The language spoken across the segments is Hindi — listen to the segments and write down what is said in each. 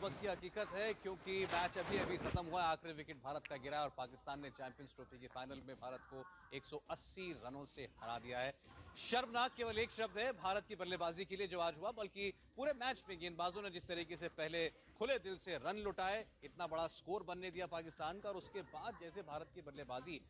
वक्त की हकीकत है, क्योंकि मैच अभी अभी खत्म हुआ। आखिरी विकेट भारत का गिरा और पाकिस्तान ने चैंपियंस ट्रॉफी के फाइनल में भारत को 180 रनों से हरा दिया है। शर्मनाक केवल एक शब्द है भारत की बल्लेबाजी के लिए जो आज हुआ, बल्कि पूरे मैच में गेंदबाजों ने जिस तरीके से पहले खुले दिल से रन लुटाए, इतना बड़ा स्कोर बनने दिया पाकिस्तान का, और उसके बाद जैसे भारत की बल्लेबाजी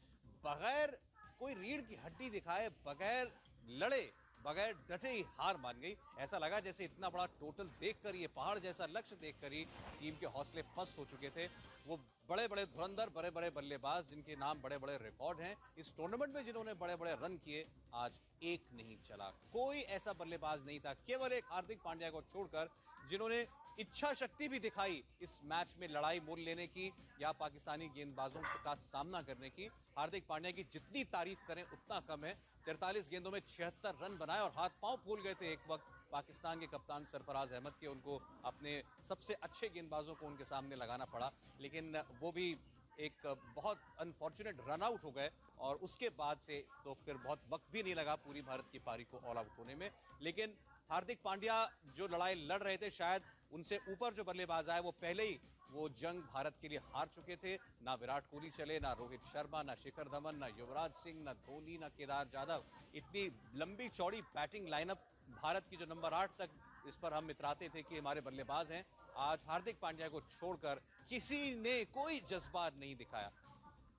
बगैर कोई रीढ़ की हड्डी दिखाए, बगैर लड़े, बगैर डटे ही हार मान गई। ऐसा लगा जैसे इतना बड़ा टोटल देखकर, ये पहाड़ जैसा लक्ष्य देखकर ही टीम के हौसले पस्त हो चुके थे। वो बड़े बड़े धुरंधर, बड़े बड़े बल्लेबाज जिनके नाम बड़े बड़े रिकॉर्ड हैं इस टूर्नामेंट में, जिन्होंने बड़े बड़े रन किए, आज एक नहीं चला। कोई ऐसा बल्लेबाज नहीं था, केवल एक हार्दिक पांड्या को छोड़कर, जिन्होंने इच्छा शक्ति भी दिखाई इस मैच में लड़ाई मोल लेने की या पाकिस्तानी गेंदबाजों का सामना करने की। हार्दिक पांड्या की जितनी तारीफ करें उतना कम है। 43 गेंदों में 76 रन बनाए और हाथ पांव फूल गए थे एक वक्त पाकिस्तान के कप्तान सरफराज अहमद के। उनको अपने सबसे अच्छे गेंदबाजों को उनके सामने लगाना पड़ा, लेकिन वो भी एक बहुत अनफॉर्चुनेट रन आउट हो गए, और उसके बाद से तो फिर बहुत वक्त भी नहीं लगा पूरी भारत की पारी को ऑल आउट होने में। लेकिन हार्दिक पांड्या जो लड़ाई लड़ रहे थे, शायद उनसे ऊपर जो बल्लेबाज आए वो पहले ही वो जंग भारत के लिए हार चुके थे। ना विराट कोहली चले, ना रोहित शर्मा, ना शिखर धवन, ना युवराज सिंह, ना धोनी, ना केदार जाधव। इतनी लंबी चौड़ी बैटिंग लाइनअप भारत की जो नंबर 8 तक, इस पर हम इतराते थे कि हमारे बल्लेबाज हैं, आज हार्दिक पांड्या को छोड़कर किसी ने कोई जज्बा नहीं दिखाया।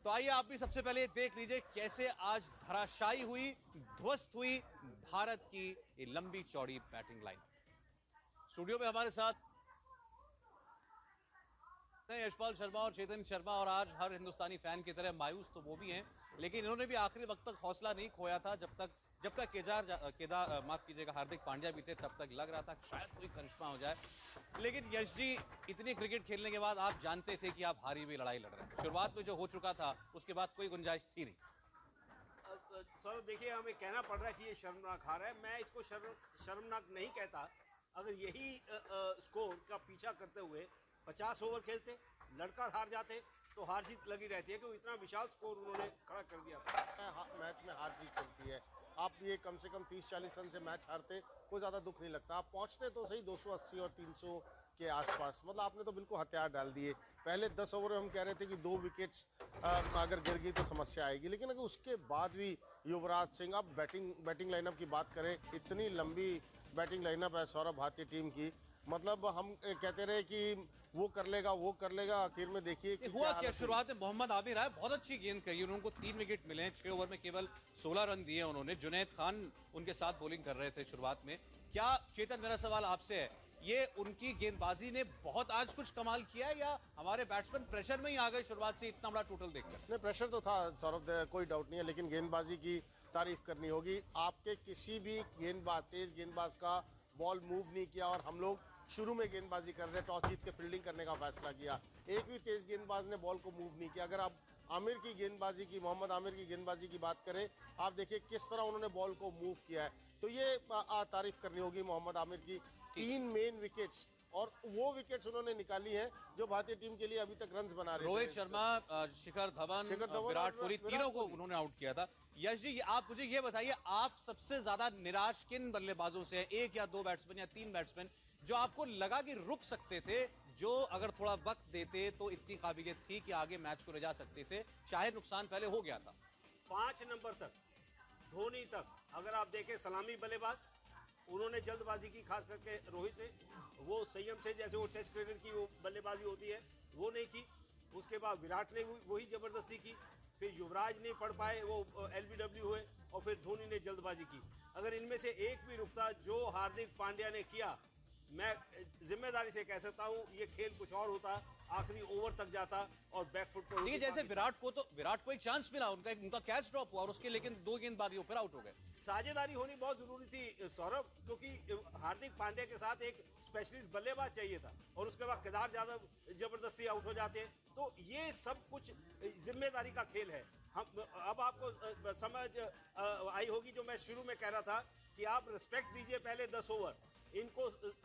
तो आइए आप भी सबसे पहले देख लीजिए कैसे आज धराशायी हुई, ध्वस्त हुई भारत की ये लंबी चौड़ी बैटिंग लाइन। स्टूडियो में हमारे साथ यशपाल शर्मा और चेतन शर्मा, और आज हर हिंदुस्तानी फैन की तरह मायूस तो वो भी हैं, लेकिन इन्होंने भी आखिरी वक्त तक हौसला नहीं खोया था। जब तक माफ कीजिएगा हार्दिक पांड्या भी थे, तब तक लग रहा था शायद कोई करिश्मा हो जाए। लेकिन यश जी, इतनी क्रिकेट खेलने के बाद आप जानते थे कि आप हारी हुई लड़ाई लड़ रहे हैं। शुरुआत में जो हो चुका था उसके बाद कोई गुंजाइश थी नहीं। सर देखिए, हमें कहना पड़ रहा है कि ये शर्मनाक हार है। मैं इसको शर्मनाक नहीं कहता। अगर यही स्कोर का पीछा करते हुए 50 ओवर खेलते, लड़का हार जाते, तो हार जीत लगी रहती है, क्योंकि इतना विशाल स्कोर उन्होंने खड़ा कर दिया था। मैच में हार जीत चलती है। आप ये कम से कम 30-40 रन से मैच हारते, कोई ज़्यादा दुख नहीं लगता। आप पहुंचते तो सही 280 और 300 के आसपास, मतलब आपने तो बिल्कुल हथियार डाल दिए। पहले 10 ओवर में हम कह रहे थे कि 2 विकेट्स अगर गिर गई तो समस्या आएगी, लेकिन अगर उसके बाद भी युवराज सिंह, आप बैटिंग लाइनअप की बात करें, इतनी लंबी बैटिंग लाइनअप है सौरभ भारतीय टीम की। मतलब हम कहते रहे कि वो कर लेगा, आखिर में देखिए कि हुआ क्या। शुरुआत में मोहम्मद आमिर आए, बहुत अच्छी गेंद करी, उनको 3 विकेट मिले हैं। 6 ओवर में केवल 16 रन दिए उन्होंने। जुनैद खान उनके साथ बॉलिंग कर रहे थे शुरुआत में। क्या चेतन, मेरा सवाल आपसे है, ये उनकी गेंदबाजी ने बहुत आज कुछ कमाल किया है, या हमारे बैट्समैन प्रेशर में ही आ गए शुरुआत से इतना बड़ा टोटल देखकर? नहीं, प्रेशर तो था सौरभ, कोई डाउट नहीं है, लेकिन गेंदबाजी की तारीफ करनी होगी। आपके किसी भी तेज गेंदबाज का बॉल मूव नहीं किया, और हम लोग शुरू में गेंदबाजी कर रहे, टॉस जीत के फील्डिंग करने का फैसला किया। एक भी तेज गेंदबाज ने बॉल को मूव नहीं किया। अगर आप आमिर की गेंदबाजी की, मोहम्मद आमिर की गेंदबाजी की बात करें, आप देखिए किस तरह उन्होंने बॉल को मूव किया है, तो ये तारीफ करनी होगी मोहम्मद आमिर की। 3 मेन विकेट्स, और वो विकेट्स उन्होंने निकाली हैं जो भारतीय टीम के लिए अभी तक रन्स बना रहे थे। रोहित शर्मा, शिखर धवन, विराट कोहली, तीनों को उन्होंने आउट किया था। यश जी, आप मुझे ये बताइए, आप सबसे ज्यादा निराश किन बल्लेबाजों से हैं? 1 या 2 बैट्समैन या 3 बैट्समैन जो आपको लगा कि रुक सकते थे, जो अगर थोड़ा वक्त देते तो इतनी काबिलियत थी कि आगे मैच को ले जा सकते थे, चाहे नुकसान पहले हो गया था? 5 नंबर तक, धोनी तक, अगर आप देखें सलामी बल्लेबाज, उन्होंने जल्दबाजी की, खास करके रोहित ने। वो संयम से, जैसे वो टेस्ट क्रिकेट की वो बल्लेबाजी होती है, वो नहीं की। उसके बाद विराट ने वही जबरदस्ती की, फिर युवराज नहीं पढ़ पाए, वो एलबीडब्ल्यू हुए, और फिर धोनी ने जल्दबाजी की। अगर इनमें से एक भी रुकता जो हार्दिक पांड्या ने किया, मैं जिम्मेदारी से कह सकता हूं ये खेल कुछ और होता, आखिरी ओवर तक जाता और बैकफुट पर। देखिए, जैसे विराट को एक चांस मिला, उनका कैच ड्रॉप हुआ, और उसके लेकिन 2 गेंद बाद ही वो फिर आउट हो गए। साझेदारी होनी बहुत जरूरी थी सौरभ, क्योंकि हार्दिक पांड्या के साथ एक स्पेशलिस्ट बल्लेबाज चाहिए था, और उसके बाद केदार जाधव जबरदस्ती आउट हो जाते। तो ये सब कुछ जिम्मेदारी का खेल है। हम अब आपको समझ आई होगी जो मैं शुरू में कह रहा था कि आप रिस्पेक्ट दीजिए पहले 10 ओवर, इनको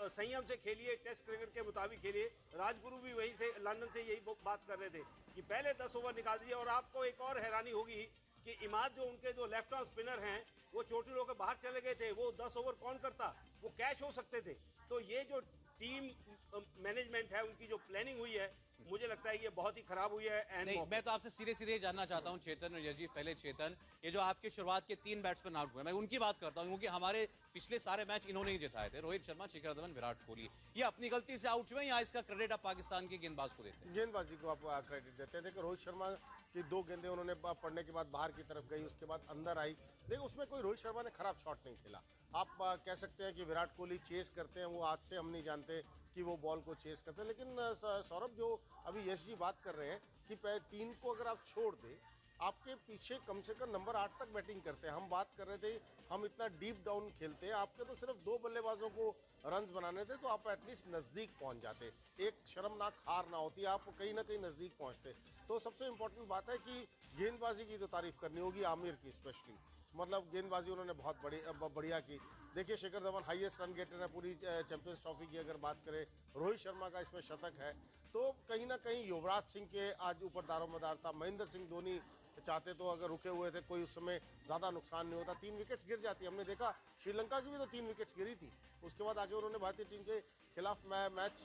संयम से खेलिए, टेस्ट क्रिकेट के मुताबिक खेलिए। राजगुरु भी वहीं से, लंदन से यही बात कर रहे थे कि पहले 10 ओवर निकाल दीजिए। और आपको एक और हैरानी होगी कि इमाद, जो उनके जो लेफ्ट आर्म स्पिनर हैं, वो चोटिल होकर बाहर चले गए थे। वो 10 ओवर कौन करता, वो कैच हो सकते थे। तो ये जो टीम मैनेजमेंट है, उनकी जो प्लानिंग हुई है, मुझे लगता है ये बहुत ही खराब हुई है। एंड नहीं, मैं तो आपसे सीधे सीधे जानना चाहता हूं चेतन और यशजी। पहले चेतन, ये जो आपके शुरुआत के 3 बैट्समैन आउट हुए, मैं उनकी बात करता हूं क्योंकि हमारे पिछले सारे मैच इन्होंने ही जिताए थे, रोहित शर्मा, शिखर धवन, विराट कोहली। ये अपनी गलती से आउट हुए या इसका क्रेडिट आप पाकिस्तान के गेंदबाज को देते हैं? गेंदबाजी को आप क्रेडिट देते हैं। देखिए रोहित शर्मा की 2 गेंदें उन्होंने पड़ने के बाद बाहर की तरफ गई, उसके बाद अंदर आई। देखो उसमें कोई रोहित शर्मा ने खराब शॉट नहीं खेला। आप कह सकते हैं कि विराट कोहली चेस करते हैं, वो आज से हम नहीं जानते कि वो बॉल को चेस करते हैं। लेकिन सौरभ, जो अभी यश जी बात कर रहे हैं कि 3 को अगर आप छोड़ दें, आपके पीछे कम से कम नंबर 8 तक बैटिंग करते हैं। हम बात कर रहे थे हम इतना डीप डाउन खेलते हैं, आपके तो सिर्फ 2 बल्लेबाजों को रन्स बनाने थे तो आप एटलीस्ट नज़दीक पहुंच जाते, एक शर्मनाक हार ना होती, आप कहीं ना कहीं नज़दीक पहुंचते। तो सबसे इम्पोर्टेंट बात है कि गेंदबाजी की तो तारीफ करनी होगी, आमिर की स्पेशली। मतलब गेंदबाजी उन्होंने बहुत बढ़िया की। देखिए Shikhar Dhawan highest run getter है पूरी चैंपियंस ट्रॉफी की अगर बात करें, रोहित शर्मा का इसमें शतक है। तो कहीं ना कहीं युवराज सिंह के आज ऊपर दारोमदार था। महेंद्र सिंह धोनी चाहते तो अगर रुके हुए थे कोई उस समय ज़्यादा नुकसान नहीं होता। 3 विकेट्स गिर जाती, हमने देखा श्रीलंका की भी तो 3 विकेट्स गिरी थी। उसके बाद आगे उन्होंने भारतीय टीम के खिलाफ मैच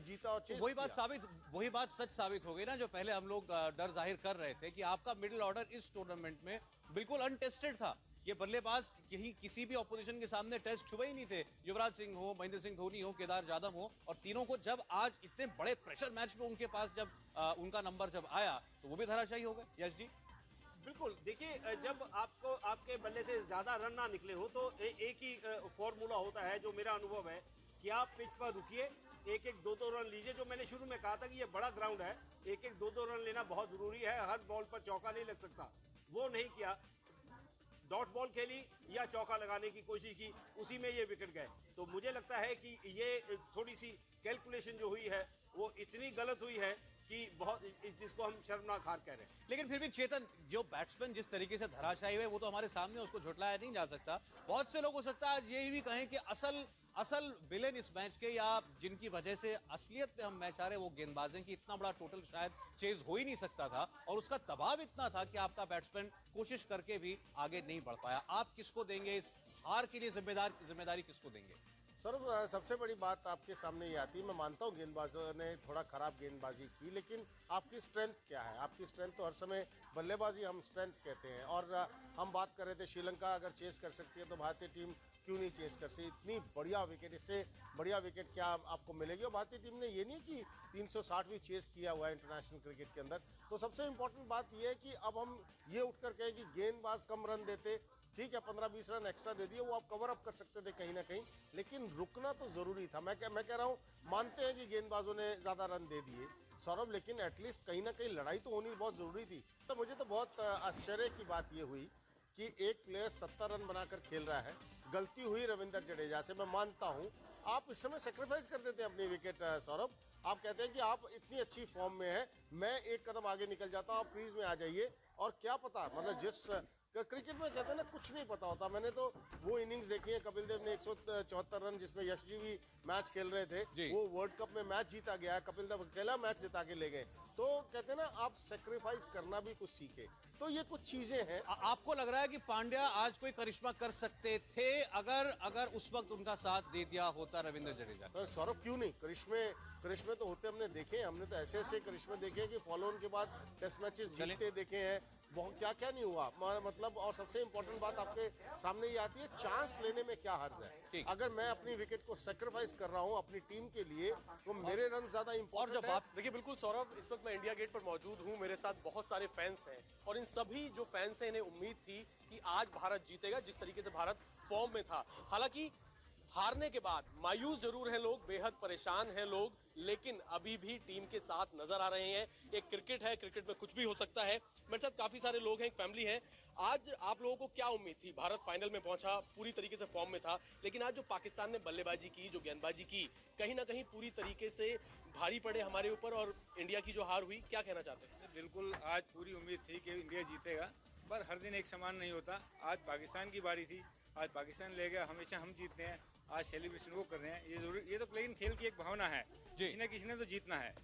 जीता और चेस वही किया। वही बात सच साबित हो गई ना, जो पहले हम लोग डर जाहिर कर रहे थे कि आपका मिडिल ऑर्डर इस टूर्नामेंट में बिल्कुल अनटेस्टेड था। ये बल्लेबाज कहीं किसी भी ऑपोजिशन के सामने टेस्ट हुए ही नहीं थे। युवराज सिंह हो, महेंद्र सिंह धोनी हो, केदार जाधव हो, और तीनों को जब आज इतने बड़े प्रेशर मैच में उनके पास जब उनका नंबर जब आया तो वो भी धराशायी हो गए। यश जी, बिल्कुल, देखिए जब आपको आपके बल्ले से ज्यादा रन ना निकले हो तो एक ही फॉर्मूला होता है, जो मेरा अनुभव है कि आप पिच पर रुकिए, एक एक 2-2 रन लीजिए। जो मैंने शुरू में कहा था कि ये बड़ा ग्राउंड है, एक एक 2-2 रन लेना बहुत जरूरी है। हर बॉल पर चौका नहीं लग सकता, वो नहीं किया, डॉट बॉल खेली या चौका लगाने की कोशिश की, उसी में ये विकेट गए। तो मुझे लगता है कि ये थोड़ी सी कैलकुलेशन जो हुई है वो इतनी गलत हुई है कि बहुत, जिसको हम शर्मनाक हार कह रहे हैं। लेकिन फिर भी चेतन, जो बैट्समैन जिस तरीके से धराशायी हुए वो तो हमारे सामने, उसको झुटलाया नहीं जा सकता। बहुत से लोग हो सकता है आज ये भी कहें कि असल विलेन इस मैच के, या जिनकी वजह से असलियत में हम मैच आ रहे, वो गेंदबाजें की इतना बड़ा टोटल शायद चेज हो ही नहीं सकता था, और उसका दबाव इतना था कि आपका बैट्समैन कोशिश करके भी आगे नहीं बढ़ पाया। आप किसको देंगे इस हार के लिए जिम्मेदारी किसको देंगे? सर सबसे बड़ी बात आपके सामने ये आती है, मैं मानता हूँ गेंदबाजों ने थोड़ा खराब गेंदबाजी की, लेकिन आपकी स्ट्रेंथ क्या है? आपकी स्ट्रेंथ तो हर समय बल्लेबाजी हम स्ट्रेंथ कहते हैं। और हम बात कर रहे थे श्रीलंका अगर चेस कर सकती है तो भारतीय टीम क्यों नहीं चेस कर सकती? इतनी बढ़िया विकेट, इससे बढ़िया विकेट क्या आपको मिलेगी? और भारतीय टीम ने ये नहीं कि 360 चेस किया हुआ है इंटरनेशनल क्रिकेट के अंदर। तो सबसे इम्पोर्टेंट बात यह है कि अब हम ये उठकर कहें कि गेंदबाज कम रन देते, ठीक है 15-20 रन एक्स्ट्रा दे दिए, वो आप कवर अप कर सकते थे कहीं ना कहीं, लेकिन रुकना तो जरूरी था। मैं कह रहा हूँ, मानते हैं कि गेंदबाजों ने ज्यादा रन दे दिए सौरभ, लेकिन एटलीस्ट कहीं ना कहीं लड़ाई तो होनी बहुत जरूरी थी। तो मुझे तो बहुत आश्चर्य की बात ये हुई कि एक प्लेयर 70 रन बनाकर खेल रहा है। गलती हुई रविंद्र जडेजा से, मैं मानता हूँ। आप इस समय सेक्रीफाइस कर देते हैं अपनी विकेट सौरभ। आप कहते हैं कि आप इतनी अच्छी फॉर्म में है, मैं एक कदम आगे निकल जाता हूँ, आप क्रीज में आ जाइए। और क्या पता, मतलब जिस क्रिकेट में कहते हैं ना, कुछ नहीं पता होता। मैंने तो वो इनिंग्स देखी है, कपिल देव ने 174 रन जिसमें यश जी भी मैच खेल रहे थे, वो वर्ल्ड कप में मैच जीता गया, कपिल देव अकेला मैच जिता के ले गए। तो कहते हैं ना, आप सेक्रीफाइस करना भी कुछ सीखे। तो ये कुछ चीजें हैं। आपको लग रहा है कि पांड्या आज कोई करिश्मा कर सकते थे अगर उस वक्त उनका साथ दे दिया होता रविंद्र जडेजा? तो सौरभ क्यों नहीं, करिश्मे तो होते हमने देखे। हमने तो ऐसे करिश्मे देखे हैं कि फॉलो ऑन के बाद टेस्ट मैचेस जीतते देखे हैं, बहुत क्या नहीं हुआ मतलब। और सबसे इम्पोर्टेंट बात आपके सामने ये आती है, चांस लेने में क्या हर्ज है? अगर मैं अपनी विकेट को सेक्रीफाइस कर रहा हूँ अपनी टीम के लिए, तो मेरे रन ज्यादा इंपॉर्टेंट है। देखिए बिल्कुल सौरभ, इस वक्त मैं इंडिया गेट पर मौजूद हूँ, मेरे साथ बहुत सारे फैंस हैं, और इन सभी जो फैंस हैं इन्हें उम्मीद थी कि आज भारत जीतेगा, जिस तरीके से भारत फॉर्म में था। हालांकि हारने के बाद मायूस जरूर हैं लोग, बेहद परेशान हैं लोग, लेकिन अभी भी टीम के साथ नजर आ रहे हैं। एक क्रिकेट है, क्रिकेट में कुछ भी हो सकता है। मेरे साथ काफी सारे लोग हैं, एक फैमिली है। आज आप लोगों को क्या उम्मीद थी? भारत फाइनल में पहुंचा, पूरी तरीके से फॉर्म में था, लेकिन आज जो पाकिस्तान ने बल्लेबाजी की, जो गेंदबाजी की, कहीं ना कहीं पूरी तरीके से भारी पड़े हमारे ऊपर, और इंडिया की जो हार हुई, क्या कहना चाहते हैं? बिल्कुल, आज पूरी उम्मीद थी कि इंडिया जीतेगा, पर हर दिन एक समान नहीं होता। आज पाकिस्तान की बारी थी, आज पाकिस्तान ले गया। हमेशा हम जीतते हैं, आज सेलिब्रेशन वो कर रहे हैं, ये जरूरी। ये तो प्लेन खेल की एक भावना है, किसी न तो जीतना है।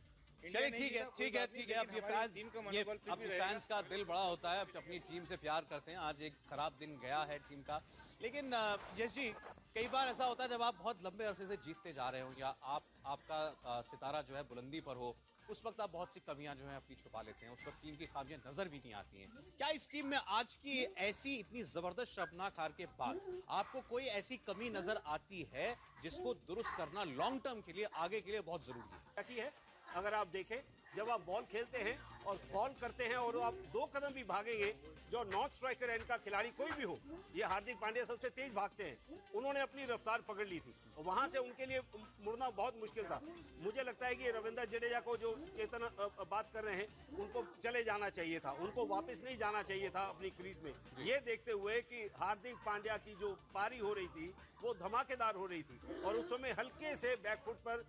चलिए ठीक है ठीक है ठीक है। अब ये फैंस का दिल बड़ा होता है, अपनी टीम से प्यार करते हैं। आज एक खराब दिन गया है टीम का, लेकिन यश जी कई बार ऐसा होता है जब आप बहुत लंबे अरसे से जीतते जा रहे हो या आपका सितारा जो है बुलंदी पर हो, उस वक्त आप बहुत सी कमियां जो है अपनी छुपा लेते हैं, उस वक्त टीम की खामियां नजर भी नहीं आती हैं। क्या इस टीम में आज की ऐसी इतनी जबरदस्त शर्मनाक हार के बाद आपको कोई ऐसी कमी नजर आती है जिसको दुरुस्त करना लॉन्ग टर्म के लिए, आगे के लिए बहुत जरूरी है? अगर आप देखें, जब आप बॉल खेलते हैं और बॉल करते हैं और आप 2 कदम भी भागेंगे, जो नॉन स्ट्राइकर एंड का खिलाड़ी कोई भी हो, ये हार्दिक पांड्या सबसे तेज भागते हैं, उन्होंने अपनी रफ्तार पकड़ ली थी और वहां से उनके लिए मुड़ना बहुत मुश्किल था। मुझे लगता है कि रविंद्र जडेजा को, जो चेतन बात कर रहे हैं, उनको चले जाना चाहिए था, उनको वापस नहीं जाना चाहिए था अपनी क्रीज में। ये देखते हुए कि हार्दिक पांड्या की जो पारी हो रही थी वो धमाकेदार हो रही थी और उस समय हल्के से बैकफुट पर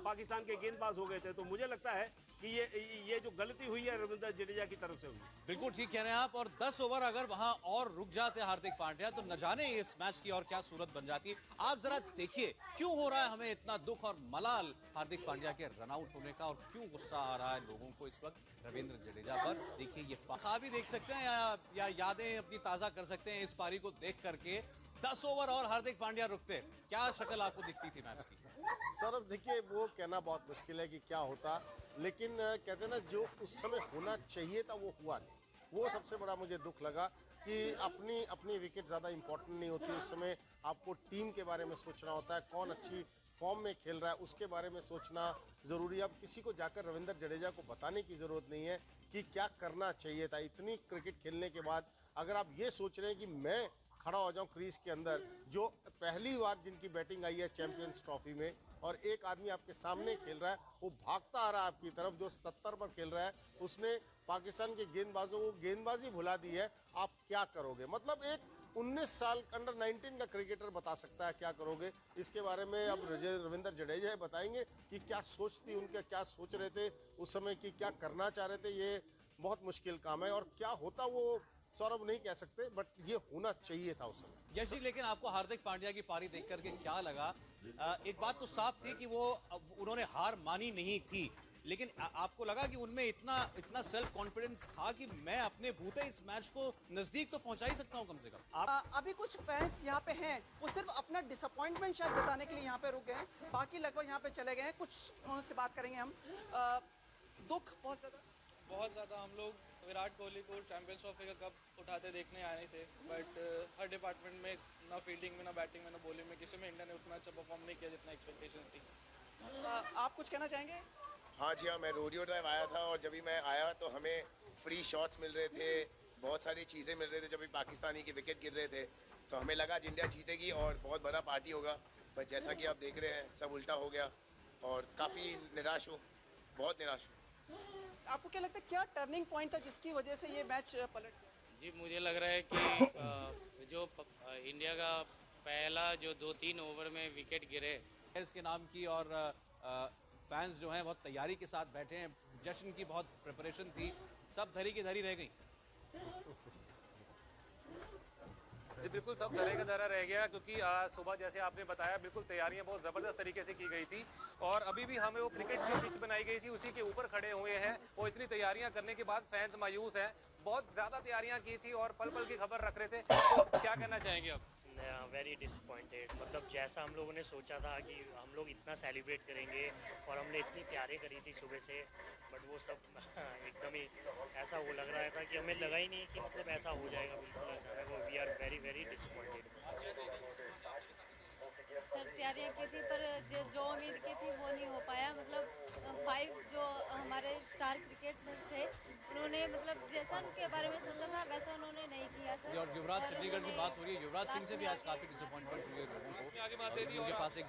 पाकिस्तान के गेंदबाज हो गए थे। तो मुझे लगता है कि ये जो गलती हुई है रविंद्र जडेजा की तरफ से हुई। बिल्कुल ठीक कह रहे हैं आप। और 10 ओवर अगर वहां और रुक जाते हार्दिक पांड्या तो न जाने इस मैच की और क्या सूरत बन जाती। आप जरा देखिए क्यों हो रहा है हमें इतना दुख और मलाल हार्दिक पांड्या के रनआउट होने का, और क्यों गुस्सा आ रहा है लोगों को इस वक्त रविंद्र जडेजा पर। देखिए ये पखा भी देख सकते हैं या यादें अपनी ताजा कर सकते हैं इस पारी को देख करके। 10 ओवर और हार्दिक पांड्या रुकते, क्या शक्ल आपको दिखती थी मैच की? सौरभ देखिए, वो कहना बहुत मुश्किल है कि क्या होता, लेकिन कहते हैं ना, जो उस समय होना चाहिए था वो हुआ नहीं। वो सबसे बड़ा मुझे दुख लगा कि अपनी विकेट ज़्यादा इंपॉर्टेंट नहीं होती उस समय। आपको टीम के बारे में सोचना होता है, कौन अच्छी फॉर्म में खेल रहा है उसके बारे में सोचना ज़रूरी है। अब किसी को जाकर रविंद्र जडेजा को बताने की ज़रूरत नहीं है कि क्या करना चाहिए था। इतनी क्रिकेट खेलने के बाद अगर आप ये सोच रहे हैं कि मैं खड़ा हो जाऊं क्रीज के अंदर, जो पहली बार जिनकी बैटिंग आई है चैंपियंस ट्रॉफी में, और एक आदमी आपके सामने खेल रहा है, वो भागता आ रहा है आपकी तरफ, जो 77 पर खेल रहा है, उसने पाकिस्तान के गेंदबाजों को गेंदबाजी भुला दी है, आप क्या करोगे? मतलब एक 19 साल अंडर 19 का क्रिकेटर बता सकता है क्या करोगे। इसके बारे में अब रविंद्र जडेजा बताएंगे कि क्या सोच थी उनके, क्या सोच रहे थे उस समय, कि क्या करना चाह रहे थे। ये बहुत मुश्किल काम है और क्या होता वो सौरभ नहीं कह सकते, बट ये होना चाहिए था उस समय। यश जी, लेकिन आपको हार्दिक पांड्या की पारी देख करके क्या लगा? एक बात तो साफ थी कि उन्होंने हार मानी नहीं थी, लेकिन आपको लगा कि उनमें इतना सेल्फ कॉन्फिडेंस था कि मैं अपने बूते इस मैच को नजदीक तो पहुंचा ही सकता हूं कम से कम। अभी कुछ फैंस यहाँ पे हैं, वो सिर्फ अपना डिसअपॉइंटमेंट शायद जताने के लिए यहाँ पे रुक गए हैं, बाकी लगभग यहाँ पे चले गए हैं। कुछ उनसे बात करेंगे हम। दुख बहुत ज़्यादा। हम लोग विराट कोहली को चैंपियंस ट्रॉफी का कप उठाते देखने आए थे, बट हर डिपार्टमेंट में, ना फील्डिंग में, ना बैटिंग में, ना बॉलिंग में, किसी में इंडिया ने उतना अच्छा परफॉर्म नहीं किया जितना एक्सपेक्टेशंस थी। आप कुछ कहना चाहेंगे? हाँ जी हाँ, मैं रोडियो ड्राइव आया था और जब भी मैं आया तो हमें फ्री शॉट्स मिल रहे थे, बहुत सारी चीज़ें मिल रही थी। जब भी पाकिस्तानी के विकेट गिर रहे थे तो हमें लगा आज इंडिया जीतेगी और बहुत बड़ा पार्टी होगा, पर जैसा कि आप देख रहे हैं सब उल्टा हो गया और काफ़ी निराश हूँ, बहुत निराश हूँ। आपको क्या लगता है क्या टर्निंग पॉइंट था जिसकी वजह से ये मैच पलट गया? जी, मुझे लग रहा है कि जो इंडिया का पहला जो 2-3 ओवर में विकेट गिरे इसके नाम की, और फैंस जो हैं बहुत तैयारी के साथ बैठे हैं, जश्न की बहुत प्रिपरेशन थी, सब धरी की धरी रह गई। जी बिल्कुल, सब धरे का धरा रह गया, क्योंकि आज सुबह जैसे आपने बताया बिल्कुल तैयारियां बहुत ज़बरदस्त तरीके से की गई थी और अभी भी हमें वो क्रिकेट जो पिच बनाई गई थी उसी के ऊपर खड़े हुए हैं। वो इतनी तैयारियां करने के बाद फैंस मायूस हैं, बहुत ज़्यादा तैयारियां की थी और पल पल की खबर रख रहे थे। तो क्या कहना चाहेंगे आप? Very disappointed. मतलब जैसा हम लोगों ने सोचा था कि हम लोग इतना सेलिब्रेट करेंगे और हमने इतनी तैयारी करी थी सुबह से, बट वो सब एकदम ही ऐसा वो लग रहा था कि हमें लगा ही नहीं कि मतलब ऐसा हो जाएगा बिल्कुल अचानक। We are very very disappointed. Sir तैयारियाँ की थी पर जो उम्मीद की थी वो नहीं हो पाया। मतलब 5 जो हमारे स्टार क्रिकेट सर थे उन्होंने मतलब जैसा उनके बारे में सोचा था वैसा उन्होंने नहीं किया सर। और युवराज चंडीगढ़ की बात हो रही है, युवराज सिंह से भी आज काफी डिसअपॉइंटमेंट हुई है लोगों को। उनके पास एक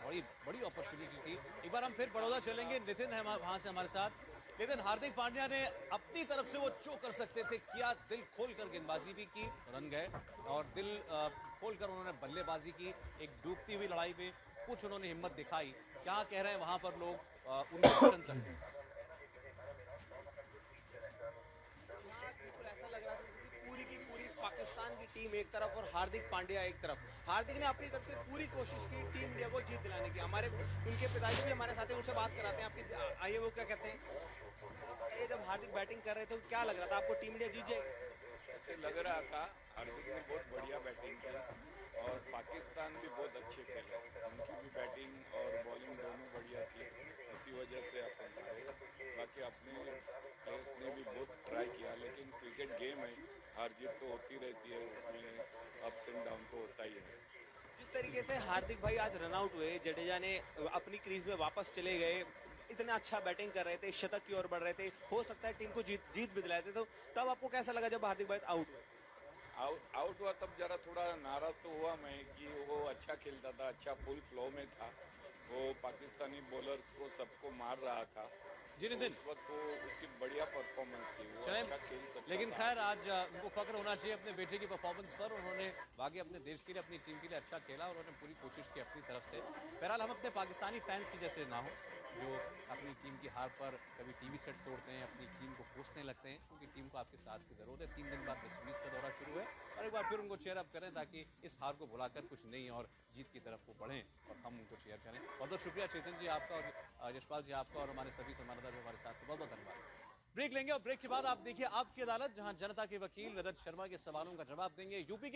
बड़ी अपॉर्चुनिटी थी। एक बार हम फिर बड़ौदा चलेंगे, नितिन है वहाँ से हमारे साथ। लेकिन हार्दिक पांड्या ने अपनी तरफ से वो जो कर सकते थे किया, दिल खोलकर गेंदबाजी भी की, रन गए और दिल खोलकर उन्होंने बल्लेबाजी की। एक डूबती हुई लड़ाई में कुछ उन्होंने हिम्मत दिखाई। क्या कह रहे हैं वहां पर लोग उनके प्रशंसक? ऐसा लग रहा था कि पूरी की पूरी पाकिस्तान की टीम एक तरफ और हार्दिक पांड्या एक तरफ। हार्दिक ने अपनी तरफ से पूरी कोशिश की टीम इंडिया को जीत दिलाने की। उनके पिताजी भी हमारे साथ हैं, उनसे बात कराते हैं। आपकी आइए, वो क्या कहते हैं? जब हार्दिक बैटिंग कर रहे थे तो क्या लग रहा था आपको, टीम इंडिया जीत जाएगी? ऐसे लग रहा था। हार्दिक ने बहुत बढ़िया बैटिंग की और पाकिस्तान भी बहुत अच्छे खेले, उनकी भी बैटिंग और बॉलिंग दोनों बढ़िया थी, इसी वजह से अपन हारे। बाकी अपने प्लेयर्स ने भी बहुत ट्राई किया, लेकिन क्रिकेट गेम है, हार जीत तो होती रहती है, उसमें अप्स एंड डाउन तो होता ही है। जिस तरीके से हार्दिक भाई आज रन आउट हुए, जडेजा ने अपनी क्रीज में वापस चले गए, इतना अच्छा बैटिंग कर रहे थे, शतक की ओर बढ़ रहे थे, हो सकता है टीम को जीत भी दिलाए थे, तो तब आपको कैसा लगा जब हार्दिक भाई आउट हुए? आउट हुआ तब जरा थोड़ा नाराज तो हुआ मैं कि वो अच्छा खेलता था, अच्छा फुल फ्लो में था, वो पाकिस्तानी बॉलर्स को सबको मार रहा था जी नितिन, उस वक्त, तो उसकी बढ़िया परफॉर्मेंस थी, वो चलें, अच्छा खेल सकता लेकिन था। खैर आज उनको फख्र होना चाहिए अपने बेटे की परफॉर्मेंस पर। उन्होंने बाकी अपने देश के लिए, अपनी टीम के लिए अच्छा खेला, उन्होंने पूरी कोशिश की अपनी तरफ से। बहरहाल हम अपने पाकिस्तानी फैंस की जैसे ना हो, जो अपनी टीम की हार पर कभी टीवी सेट तोड़ते हैं, अपनी टीम को कोसने लगते हैं, क्योंकि टीम को आपके साथ की ज़रूरत है। 3 दिन बाद वेस्ट इंडीज़ का दौरा शुरू है और एक बार फिर उनको चेयर अप करें ताकि इस हार को भुलाकर कुछ नई और जीत की तरफ वो बढ़ें और हम उनको चेयर करें। बहुत बहुत शुक्रिया चेतन जी आपका और यशपाल जी आपका और हमारे सभी संवाददाता हमारे साथ, बहुत बहुत धन्यवाद। ब्रेक लेंगे और ब्रेक के बाद आप देखिए आपकी अदालत, जहां जनता के वकील रजत शर्मा के सवालों का जवाब देंगे। यूपी के